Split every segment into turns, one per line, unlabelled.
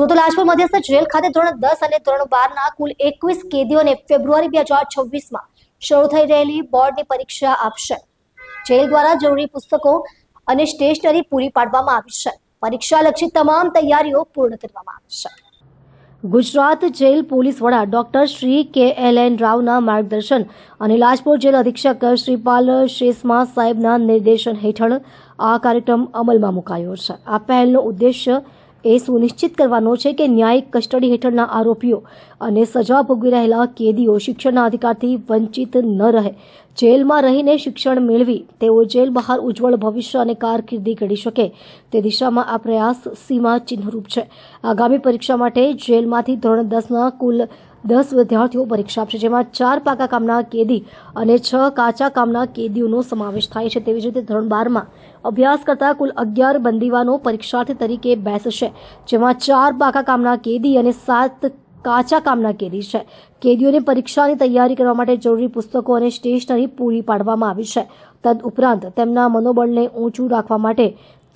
સુરત રાજપુર મધ્યસ્થ જેલ ખાતે ધોરણ 10 અને ધોરણ 12ના કુલ 21 કેદીઓને ફેબ્રુઆરી 2026માં શરૂ થઈ રહેલી બોર્ડની પરીક્ષા આપશે. જેલ દ્વારા જરૂરી પુસ્તકો અને સ્ટેશનરી પૂરી પાડવામાં આવી છે. પરીક્ષાલક્ષી તમામ તૈયારીઓ પૂર્ણ કરવામાં આવી છે. ગુજરાત જેલ પોલીસ વડા ડોક્ટર શ્રી KLN રાવના માર્ગદર્શન અને રાજપુર જેલ અધિક્ષક શ્રીપાલ શેષમા સાહેબના નિર્દેશન હેઠળ આ કાર્યક્રમ અમલમાં મુકાયો છે. આ પહેલનો ઉદ્દેશ્ય એ સુનિશ્ચિત કરવાનો છે કે ન્યાયિક કસ્ટડી હેઠળના આરોપીઓ અને સજા ભોગવી રહેલા કેદીઓ શિક્ષણના અધિકારથી વંચિત ન રહે. જેલમાં રહીને શિક્ષણ મેળવી તેઓ જેલ બહાર ઉજ્જવળ ભવિષ્ય અને કારકિર્દી ઘડી શકે તે દિશામાં આ પ્રયાસ સીમા ચિહ્નરૂપ છે. આગામી પરીક્ષા માટે જેલમાંથી ધોરણ 10ના કુલ 10 વિદ્યાર્થીઓ પરીક્ષા આપશે, જેમાં 4 પાકા કામના કેદી અને 6 કાચા કામના કેદીઓનો સમાવેશ થાય છે. તેવી જ રીતે ધોરણ 12માં અભ્યાસ કરતા કુલ 11 બંદીવાનો પરીક્ષાર્થી તરીકે બેસશે, જેમાં 4 પાકા કામના કેદી અને 7 કાચા કામના કેદી છે. કેદીઓને પરીક્ષાની તૈયારી કરવા માટે જરૂરી પુસ્તકો અને સ્ટેશનરી પૂરી પાડવામાં આવી છે. તદુપરાંત તેમના મનોબળને ઊંચું રાખવા માટે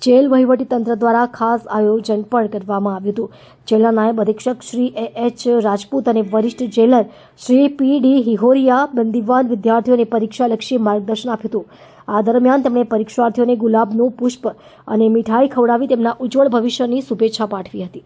જેલ વહીવટીતંત્ર દ્વારા ખાસ આયોજન પણ કરવામાં આવ્યું હતું. જેલના નાયબ અધિક્ષક શ્રી AH રાજપૂત અને વરિષ્ઠ જેલર શ્રી PD હિહોરિયા બંદીવાન વિદ્યાર્થીઓને પરીક્ષાલક્ષી માર્ગદર્શન આપ્યું હતું. આ દરમિયાન તેમણે પરીક્ષાર્થીઓને ગુલાબનું પુષ્પ અને મીઠાઈ ખવડાવી તેમના ઉજ્જવળ ભવિષ્યની શુભેચ્છા પાઠવી હતી.